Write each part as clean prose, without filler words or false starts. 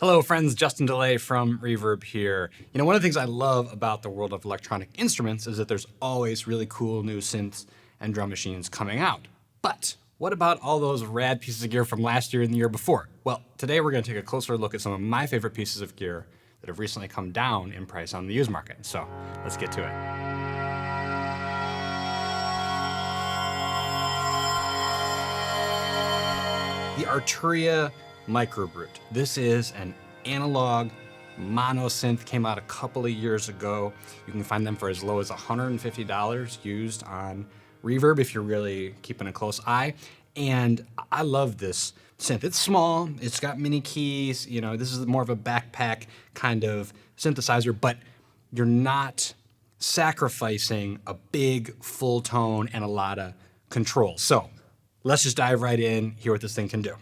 Hello friends, Justin DeLay from Reverb here. One of the things I love about the world of electronic instruments is that there's always really cool new synths and drum machines coming out. But what about all those rad pieces of gear from last year and the year before? Well, today we're going to take a closer look at some of my favorite pieces of gear that have recently come down in price on the used market. So let's get to it. The Arturia Microbrute. This is an analog mono synth, came out a couple of years ago. You can find them for as low as $150 used on Reverb if you're really keeping a close eye. And I love this synth. It's small, it's got mini keys, this is more of a backpack kind of synthesizer, but you're not sacrificing a big full tone and a lot of control. So let's just dive right in, hear what this thing can do.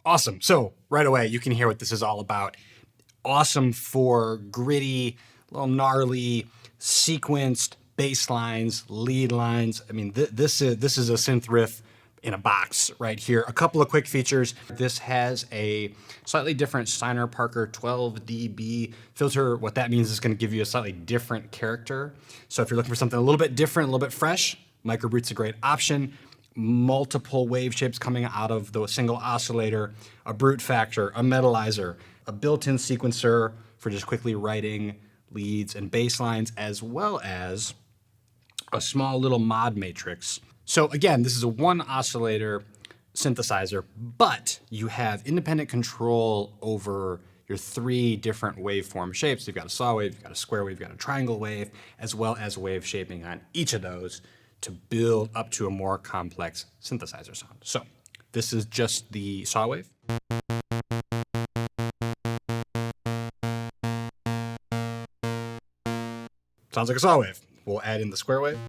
Awesome. So right away, you can hear what this is all about. Awesome for gritty, little gnarly, sequenced bass lines, lead lines. I mean, this is a synth riff in a box right here. A couple of quick features. This has a slightly different Steiner Parker 12 dB filter. What that means is it's going to give you a slightly different character. So if you're looking for something a little bit different, a little bit fresh, Microbrute's a great option. Multiple wave shapes coming out of the single oscillator, a brute factor, a metalizer, a built-in sequencer for just quickly writing leads and bass lines, as well as a small little mod matrix. So again, this is a one oscillator synthesizer, but you have independent control over your three different waveform shapes. You've got a saw wave, you've got a square wave, you've got a triangle wave, as well as wave shaping on each of those to build up to a more complex synthesizer sound. So this is just the saw wave. Sounds like a saw wave. We'll add in the square wave.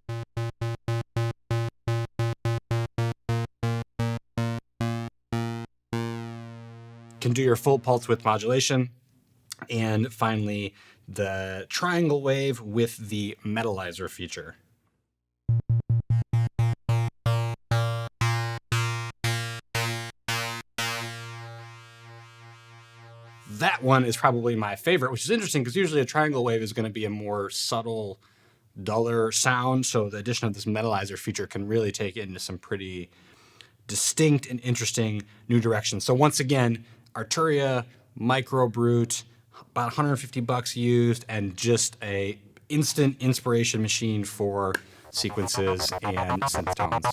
Can do your full pulse width modulation. And finally, the triangle wave with the metalizer feature. That one is probably my favorite, which is interesting because usually a triangle wave is going to be a more subtle, duller sound. So the addition of this metalizer feature can really take it into some pretty distinct and interesting new directions. So once again, Arturia Microbrute, about $150 used, and just a instant inspiration machine for sequences and synth tones.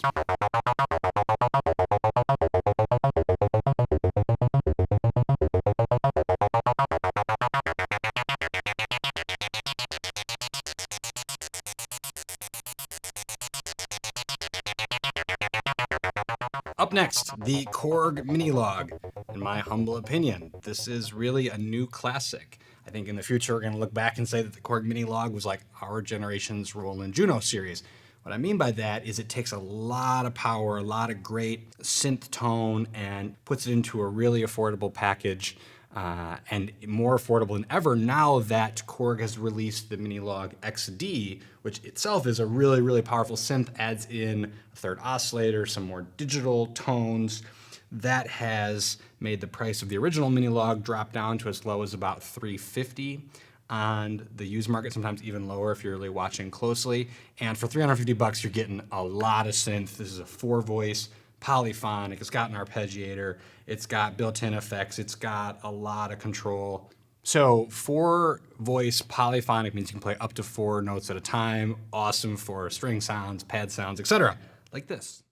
Up next, the Korg Minilogue. In my humble opinion, this is really a new classic. I think in the future we're going to look back and say that the Korg Minilogue was like our generation's Roland Juno series. What I mean by that is it takes a lot of power, a lot of great synth tone, and puts it into a really affordable package, and more affordable than ever now that Korg has released the Minilogue XD, which itself is a really, really powerful synth, adds in a third oscillator, some more digital tones. That has made the price of the original Minilogue drop down to as low as about $350 on the used market, sometimes even lower if you're really watching closely. And for $350, you're getting a lot of synth. This is a 4-voice polyphonic. It's got an arpeggiator. It's got built-in effects. It's got a lot of control. So 4-voice polyphonic means you can play up to 4 notes at a time. Awesome for string sounds, pad sounds, etc. Like this.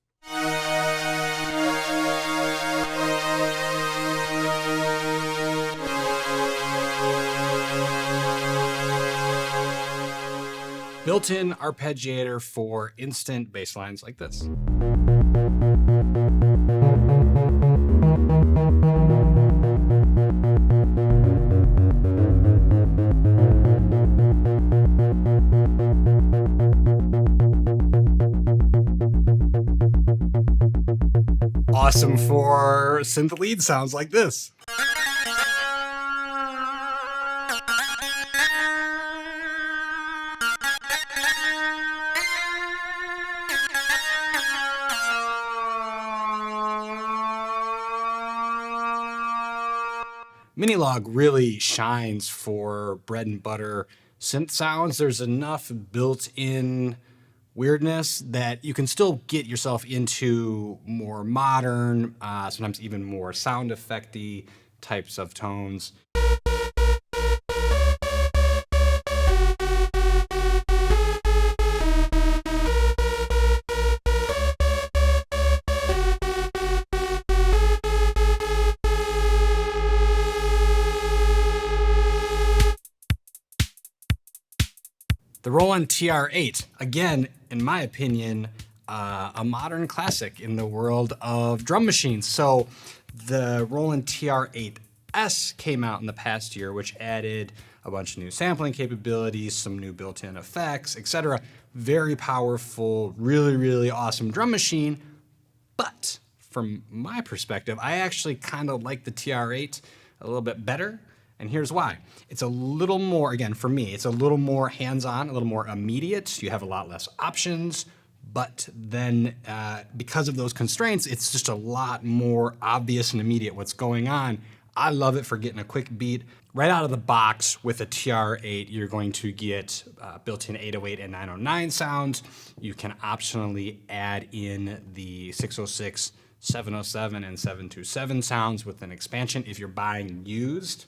Built-in arpeggiator for instant bass lines like this. awesome for synth lead sounds like this. Minilogue really shines for bread and butter synth sounds. There's enough built-in weirdness that you can still get yourself into more modern, sometimes even more sound effect-y types of tones. The Roland TR-8, again, in my opinion, a modern classic in the world of drum machines. So the Roland TR-8S came out in the past year, which added a bunch of new sampling capabilities, some new built-in effects, etc. Very powerful, really, really awesome drum machine. But from my perspective, I actually kind of like the TR-8 a little bit better. And here's why. It's a little more, again, for me, it's a little more hands-on, a little more immediate. You have a lot less options, but then because of those constraints, it's just a lot more obvious and immediate what's going on. I love it for getting a quick beat. Right out of the box with a TR-8, you're going to get built-in 808 and 909 sounds. You can optionally add in the 606, 707, and 727 sounds with an expansion if you're buying used.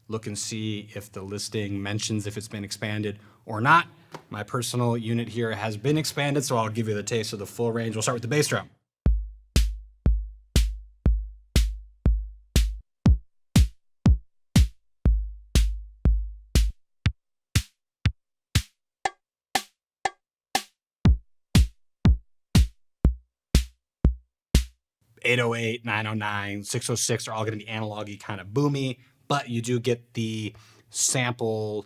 Look and see if the listing mentions if it's been expanded or not. My personal unit here has been expanded, so I'll give you the taste of the full range. We'll start with the bass drum. .808, 909, 606 are all going to be analog-y, kind of boomy, but you do get the sample,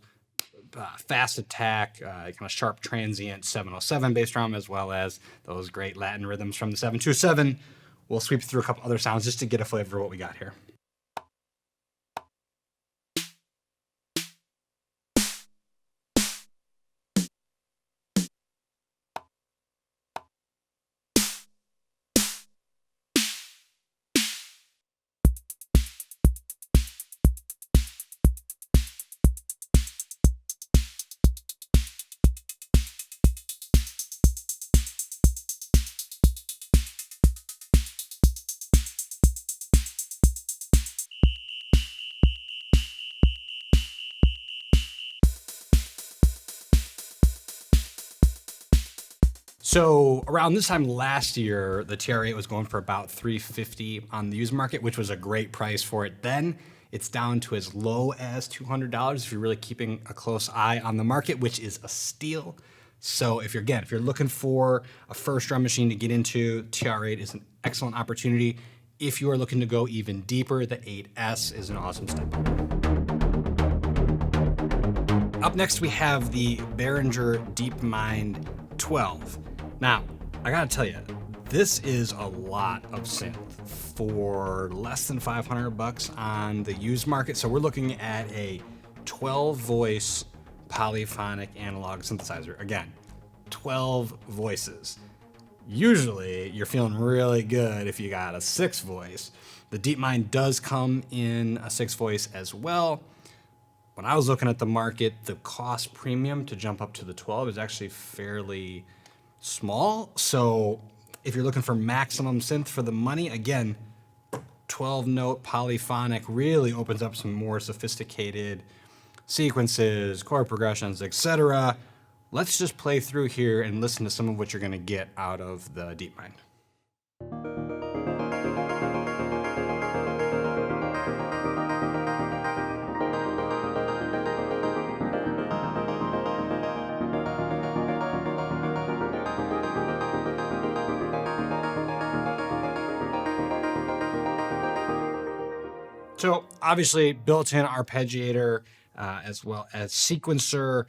fast attack, kind of sharp transient 707 bass drum, as well as those great Latin rhythms from the 727. We'll sweep through a couple other sounds just to get a flavor of what we got here. So around this time last year, the TR-8 was going for about $350 on the used market, which was a great price for it then. It's down to as low as $200 if you're really keeping a close eye on the market, which is a steal. So if you're looking for a first drum machine to get into, TR-8 is an excellent opportunity. If you are looking to go even deeper, the 8S is an awesome step. Up next, we have the Behringer DeepMind 12. Now, I gotta tell you, this is a lot of synth for less than $500 on the used market. So we're looking at a 12-voice polyphonic analog synthesizer. Again, 12 voices. Usually, you're feeling really good if you got a 6-voice. The DeepMind does come in a 6-voice as well. When I was looking at the market, the cost premium to jump up to the 12 is actually fairly small. So if you're looking for maximum synth for the money, again, 12-note polyphonic really opens up some more sophisticated sequences, chord progressions, etc. Let's just play through here and listen to some of what you're going to get out of the DeepMind. So obviously built-in arpeggiator as well as sequencer.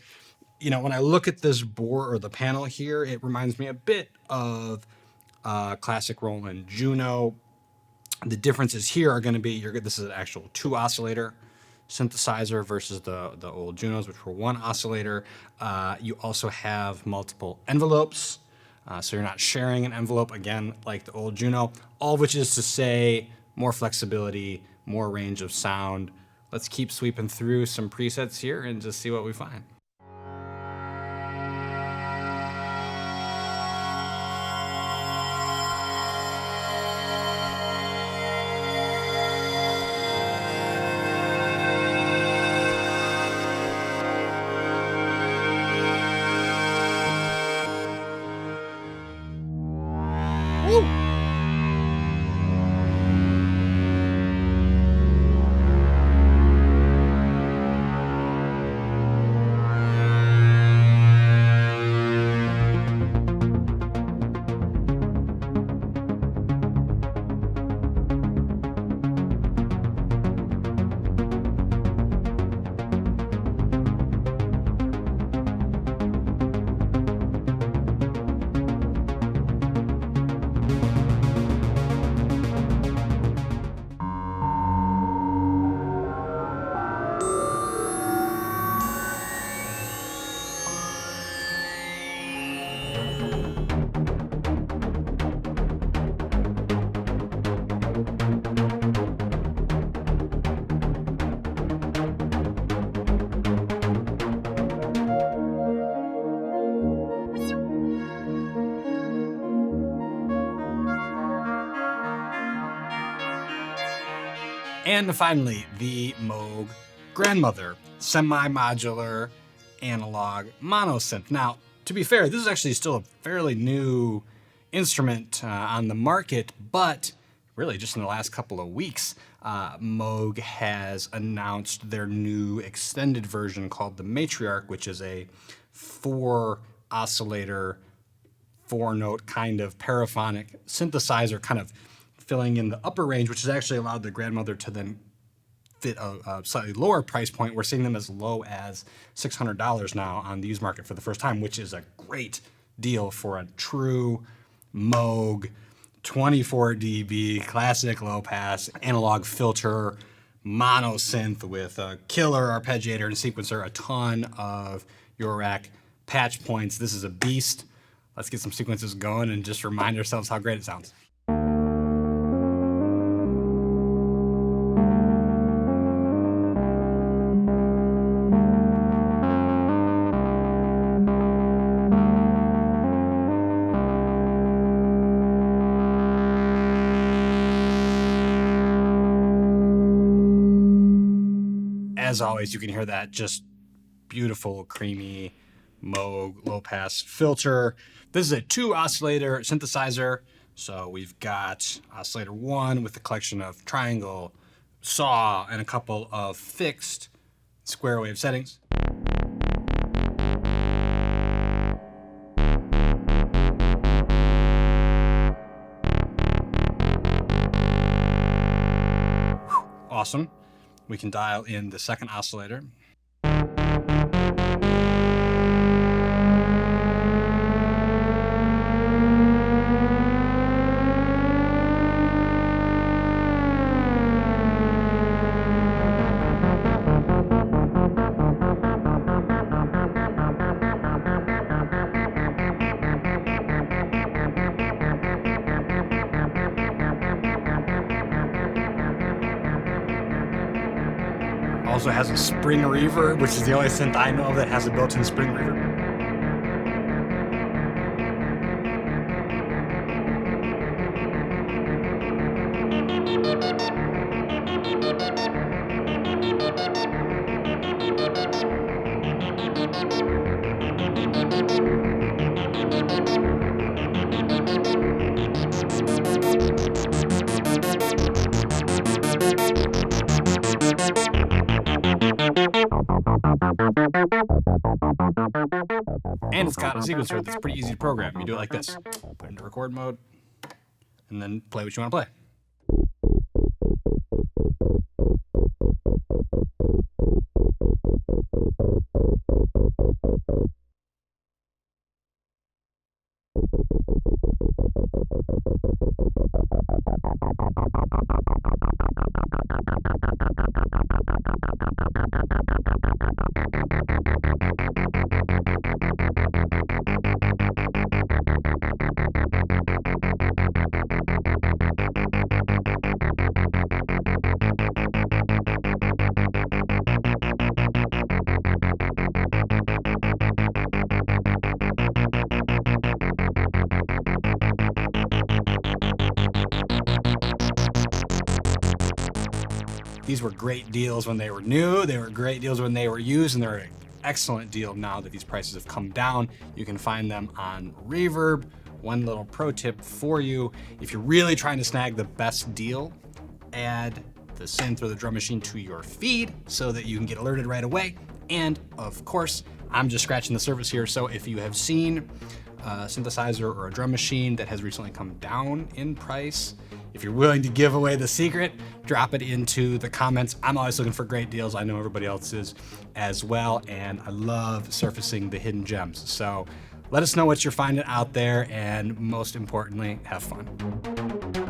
You know, when I look at this board or the panel here, it reminds me a bit of classic Roland Juno. The differences here are going to be, this is an actual 2 oscillator synthesizer versus the old Junos, which were 1 oscillator. You also have multiple envelopes, so you're not sharing an envelope, again, like the old Juno, all of which is to say more flexibility, more range of sound. Let's keep sweeping through some presets here and just see what we find. And finally, the Moog Grandmother, semi-modular analog monosynth. Now, to be fair, this is actually still a fairly new instrument on the market, but really just in the last couple of weeks, Moog has announced their new extended version called the Matriarch, which is a 4 oscillator, 4-note kind of paraphonic synthesizer, kind of filling in the upper range, which has actually allowed the Grandmother to then fit a slightly lower price point. We're seeing them as low as $600 now on the used market for the first time, which is a great deal for a true Moog 24 dB classic low pass analog filter monosynth with a killer arpeggiator and sequencer, a ton of Eurorack patch points. This is a beast. Let's get some sequences going and just remind ourselves how great it sounds. As always, you can hear that just beautiful, creamy Moog low pass filter. This is a 2 oscillator synthesizer. So we've got oscillator 1 with a collection of triangle, saw, and a couple of fixed square wave settings. Awesome. We can dial in the second oscillator. Also has a spring reverb, which is the only synth I know of that has a built-in spring reverb. And it's got a sequencer that's pretty easy to program. You do it like this. Put it into record mode, and then play what you want to play. These were great deals when they were new. They were great deals when they were used, and they're an excellent deal now that these prices have come down. You can find them on Reverb. One little pro tip for you, if you're really trying to snag the best deal, add the synth or the drum machine to your feed so that you can get alerted right away. And of course, I'm just scratching the surface here. So if you have seen a synthesizer or a drum machine that has recently come down in price, if you're willing to give away the secret, drop it into the comments. I'm always looking for great deals. I know everybody else is as well. And I love surfacing the hidden gems. So let us know what you're finding out there. And most importantly, have fun.